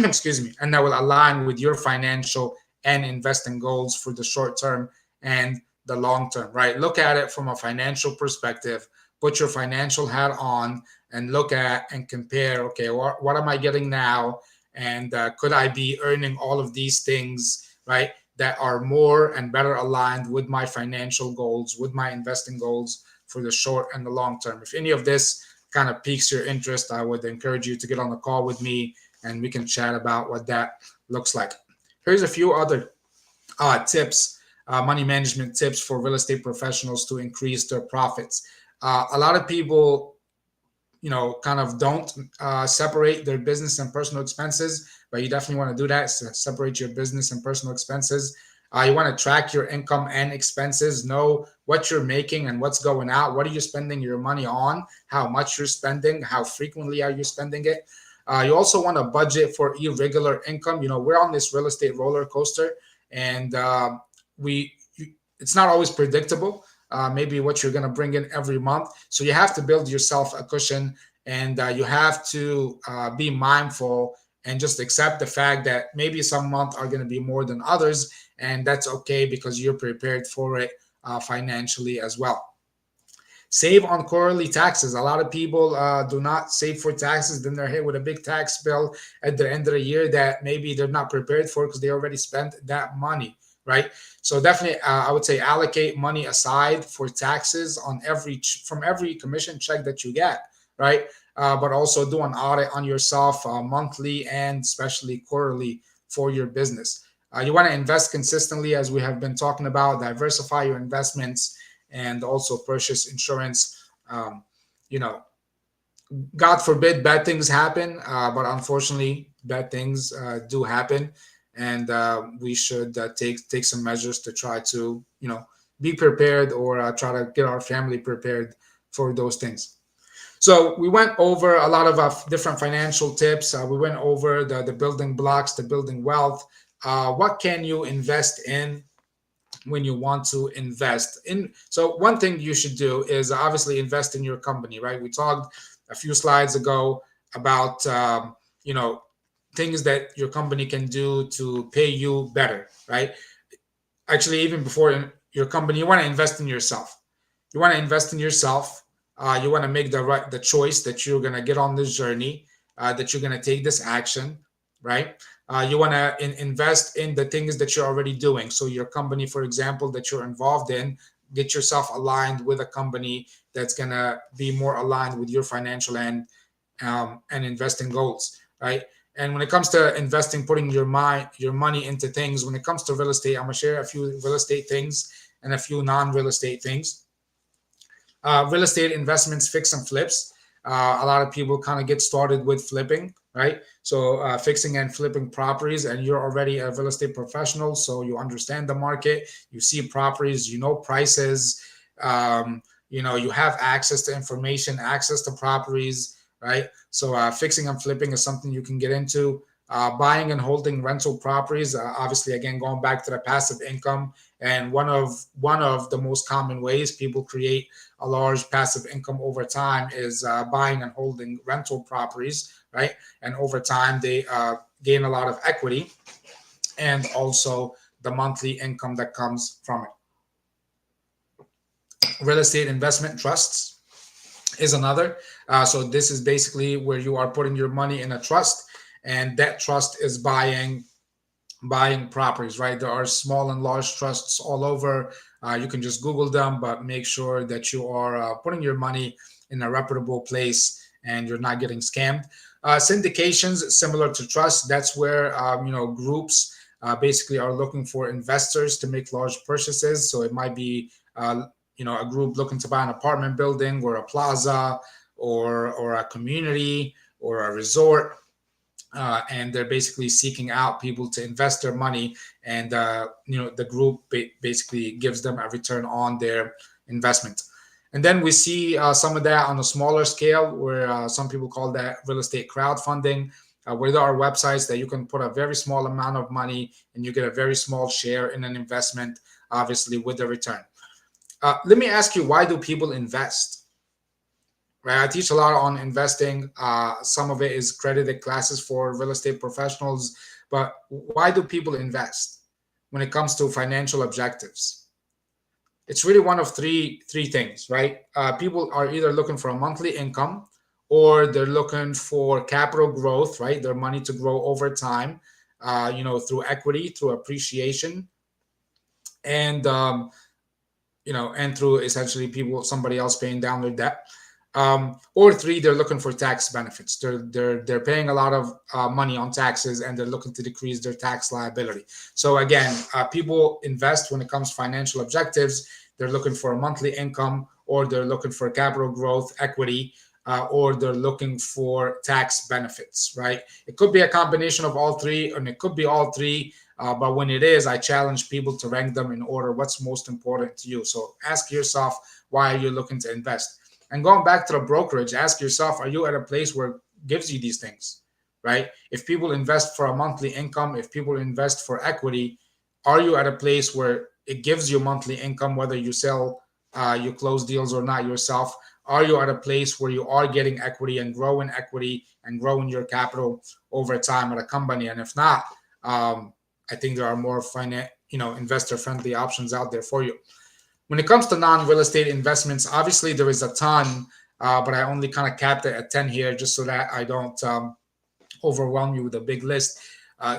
excuse me, and that will align with your financial and investing goals for the short term and the long term, right? Look at it from a financial perspective, put your financial hat on, and look at and compare, okay, what am I getting now? And could I be earning all of these things, right, that are more and better aligned with my financial goals, with my investing goals for the short and the long term? If any of this kind of piques your interest, I would encourage you to get on the call with me and we can chat about what that looks like. Here's a few other tips, money management tips for real estate professionals to increase their profits. A lot of people, kind of don't separate their business and personal expenses, but you definitely want to do that. So separate your business and personal expenses. You want to track your income and expenses, know what you're making and what's going out. What are you spending your money on? How much you're spending? How frequently are you spending it? You also want to budget for irregular income. We're on this real estate roller coaster, and we it's not always predictable. Maybe what you're going to bring in every month. So you have to build yourself a cushion, and you have to be mindful and just accept the fact that maybe some months are going to be more than others, and that's okay because you're prepared for it financially as well. Save on quarterly taxes. A lot of people do not save for taxes. Then they're hit with a big tax bill at the end of the year that maybe they're not prepared for because they already spent that money, right? So definitely, I would say allocate money aside for taxes on from every commission check that you get, right? But also do an audit on yourself monthly and especially quarterly for your business. You want to invest consistently, as we have been talking about, diversify your investments, and also purchase insurance. You know, God forbid bad things happen, but unfortunately, bad things do happen, and we should take some measures to try to be prepared, or try to get our family prepared for those things. So we went over a lot of different financial tips. We went over the building blocks, the building wealth. What can you invest in when you want to invest in? So one thing you should do is obviously invest in your company, right? We talked a few slides ago about things that your company can do to pay you better, right? Actually, even before in your company, you want to invest in yourself. You want to invest in yourself. You want to make the choice that you're going to get on this journey, that you're going to take this action, right? You want to invest in the things that you're already doing. So your company, for example, that you're involved in, get yourself aligned with a company that's going to be more aligned with your financial and investing goals, right? And when it comes to investing, putting your money into things, when it comes to real estate, I'm gonna share a few real estate things and a few non-real estate things. Real estate investments, fix and flips. A lot of people kind of get started with flipping, right? So fixing and flipping properties, and you're already a real estate professional, so you understand the market, you see properties, you know prices, you have access to information, access to properties, right? So fixing and flipping is something you can get into. Buying and holding rental properties, obviously, again, going back to the passive income, and one of the most common ways people create a large passive income over time is buying and holding rental properties, right? And over time, they gain a lot of equity, and also the monthly income that comes from it. Real estate investment trusts. is another. So this is basically where you are putting your money in a trust, and that trust is buying properties, right? There are small and large trusts all over. You can just Google them, but make sure that you are putting your money in a reputable place and you're not getting scammed. Syndications, similar to trust, that's where groups basically are looking for investors to make large purchases. So it might be a group looking to buy an apartment building or a plaza or a community or a resort, and they're basically seeking out people to invest their money, and the group basically gives them a return on their investment. And then we see some of that on a smaller scale, where some people call that real estate crowdfunding, where there are websites that you can put a very small amount of money and you get a very small share in an investment, obviously with a return. Let me ask you, why do people invest? Right, I teach a lot on investing. Some of it is credited classes for real estate professionals. But why do people invest when it comes to financial objectives? It's really one of three things, right? People are either looking for a monthly income, or they're looking for capital growth, right? Their money to grow over time, through equity, through appreciation, and and through essentially somebody else paying down their debt. Or three, they're looking for tax benefits. They're paying a lot of money on taxes, and they're looking to decrease their tax liability. So again, people invest when it comes to financial objectives. They're looking for a monthly income, or they're looking for capital growth, equity, or they're looking for tax benefits. Right? It could be a combination of all three, and it could be all three. But when it is, I challenge people to rank them in order. What's most important to you? So ask yourself, why are you looking to invest? And going back to the brokerage, ask yourself, are you at a place where it gives you these things, right? If people invest for a monthly income, if people invest for equity, are you at a place where it gives you monthly income, whether you sell, you close deals or not yourself? Are you at a place where you are getting equity and growing your capital over time at a company? And if not, I think there are more investor friendly options out there for you. When it comes to non-real estate investments, obviously there is a ton, but I only kind of capped it at 10 here, just so that I don't overwhelm you with a big list. Uh,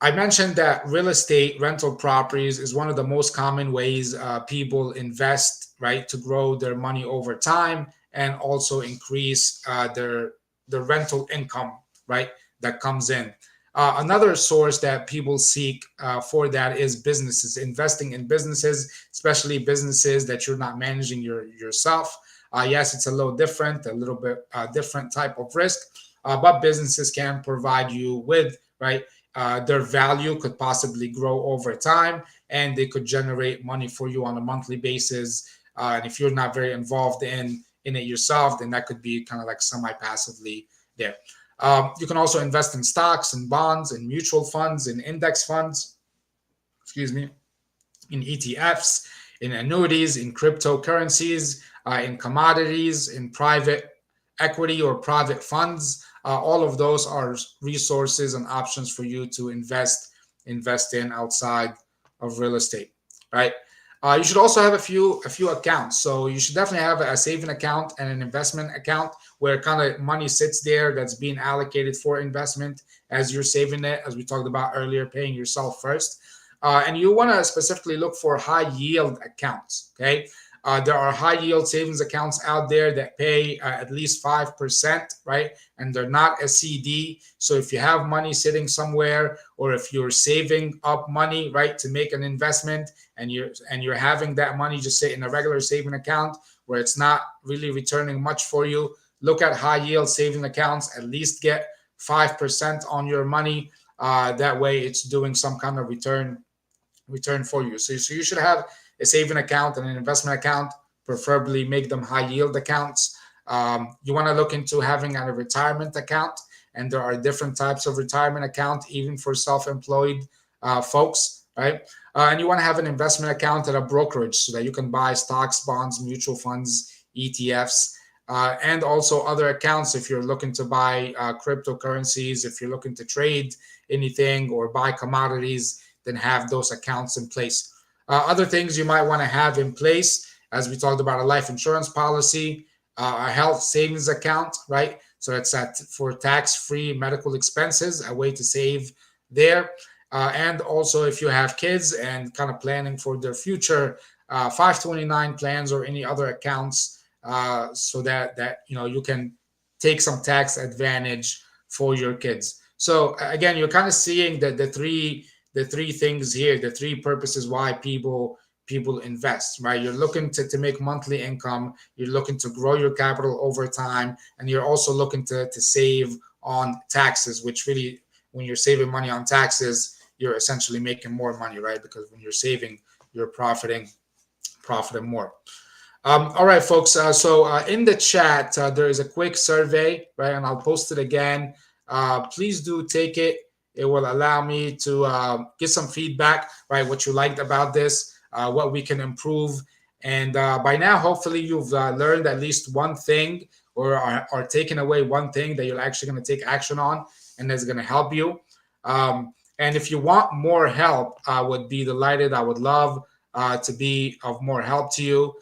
I mentioned that real estate rental properties is one of the most common ways people invest, right, to grow their money over time and also increase their rental income, right, that comes in. Another source that people seek for that is businesses, investing in businesses, especially businesses that you're not managing yourself. Yes, it's a little different, a little bit different type of risk, but businesses can provide you with, right, their value could possibly grow over time, and they could generate money for you on a monthly basis. And if you're not very involved in it yourself, then that could be kind of like semi-passively there. You can also invest in stocks and bonds and mutual funds and index funds, excuse me, in ETFs, in annuities, in cryptocurrencies, in commodities, in private equity or private funds. All of those are resources and options for you to invest in outside of real estate, right? You should also have a few accounts. So you should definitely have a saving account and an investment account, where kind of money sits there that's being allocated for investment as you're saving it, as we talked about earlier, paying yourself first. And you want to specifically look for high yield accounts. Okay. There are high yield savings accounts out there that pay at least 5%, right? And they're not a CD. So if you have money sitting somewhere, or if you're saving up money, right, to make an investment, and you're having that money just sit in a regular saving account where it's not really returning much for you, look at high yield saving accounts. At least get 5% on your money. That way, it's doing some kind of return for you. So you should have a saving account and an investment account, preferably make them high yield accounts. You want to look into having a retirement account, and there are different types of retirement account, even for self-employed folks, right? And you want to have an investment account at a brokerage, so that you can buy stocks, bonds, mutual funds, ETFs, and also other accounts if you're looking to buy cryptocurrencies, if you're looking to trade anything or buy commodities, then have those accounts in place. Other things you might want to have in place, as we talked about, a life insurance policy, a health savings account, right? So that's for tax-free medical expenses, a way to save there. And also, if you have kids and kind of planning for their future, 529 plans or any other accounts, so that you can take some tax advantage for your kids. So again, you're kind of seeing that the three things here, the three purposes why people invest, right? You're looking to make monthly income, you're looking to grow your capital over time, and you're also looking to save on taxes, which really, when you're saving money on taxes, you're essentially making more money, right? Because when you're saving, you're profiting more. All right, folks. So in the chat, there is a quick survey, right? And I'll post it again. Please do take it. It will allow me to get some feedback, right? What you liked about this, what we can improve. And by now, hopefully, you've learned at least one thing, or are taking away one thing that you're actually going to take action on, and that's going to help you. And if you want more help, I would be delighted. I would love to be of more help to you.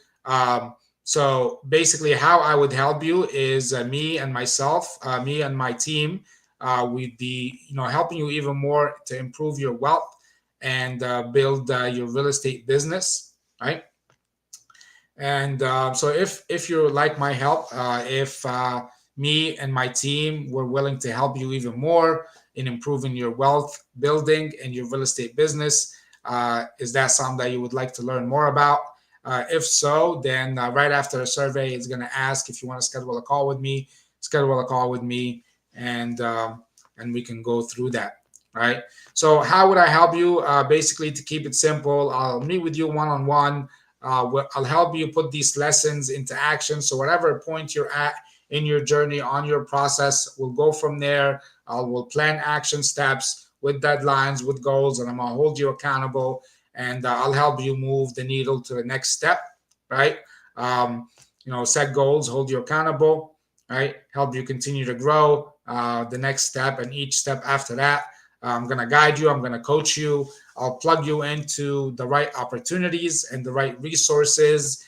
So basically, how I would help you is me and myself, me and my team. We'd be, helping you even more to improve your wealth and build your real estate business, right? And so if you like my help, if me and my team were willing to help you even more in improving your wealth building and your real estate business, is that something that you would like to learn more about? If so, then right after the survey, it's going to ask if you want to schedule a call with me. Schedule a call with me, and we can go through that. Right. So how would I help you? Basically, to keep it simple, I'll meet with you one on one. I'll help you put these lessons into action. So whatever point you're at in your journey, on your process, we'll go from there. We'll plan action steps with deadlines, with goals, and I'm gonna hold you accountable. And I'll help you move the needle to the next step, right? Set goals, hold you accountable, right? Help you continue to grow. The next step and each step after that, I'm gonna guide you. I'm gonna coach you. I'll plug you into the right opportunities and the right resources,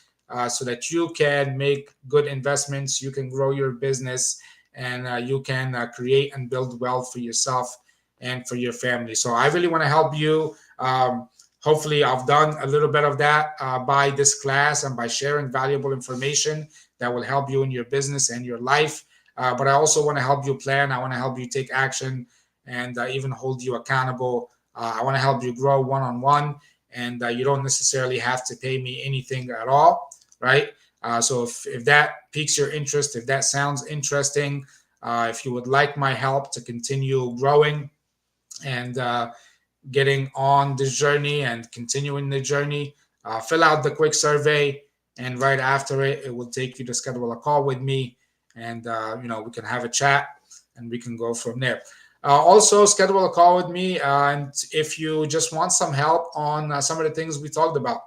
so that you can make good investments, you can grow your business, and you can create and build wealth for yourself and for your family. So I really want to help you. Hopefully, I've done a little bit of that by this class and by sharing valuable information that will help you in your business and your life. But I also want to help you plan. I want to help you take action and even hold you accountable. I want to help you grow one on one, and you don't necessarily have to pay me anything at all, right? So if that piques your interest, if that sounds interesting, if you would like my help to continue growing and getting on this journey and continuing the journey, fill out the quick survey, and right after it will take you to schedule a call with me, and we can have a chat and we can go from there. Also, schedule a call with me, and if you just want some help on some of the things we talked about,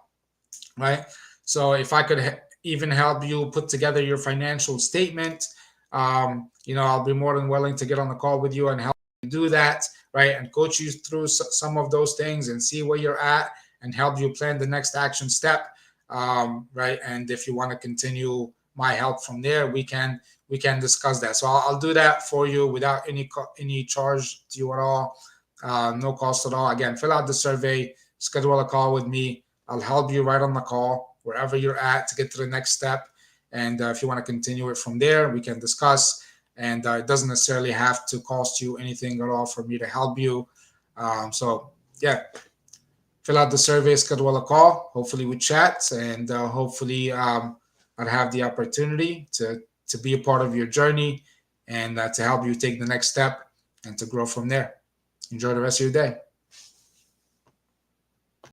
right? So if I could even help you put together your financial statement, I'll be more than willing to get on the call with you and help you do that, right? And coach you through some of those things and see where you're at and help you plan the next action step, right? And if you want to continue my help from there, we can discuss that. So I'll do that for you without any charge to you at all, no cost at all. Again, fill out the survey, schedule a call with me. I'll help you right on the call wherever you're at to get to the next step. And if you want to continue it from there, we can discuss. And it doesn't necessarily have to cost you anything at all for me to help you. So yeah, fill out the survey, schedule a call. Hopefully we chat, and hopefully I'd have the opportunity to be a part of your journey and to help you take the next step and to grow from there. Enjoy the rest of your day.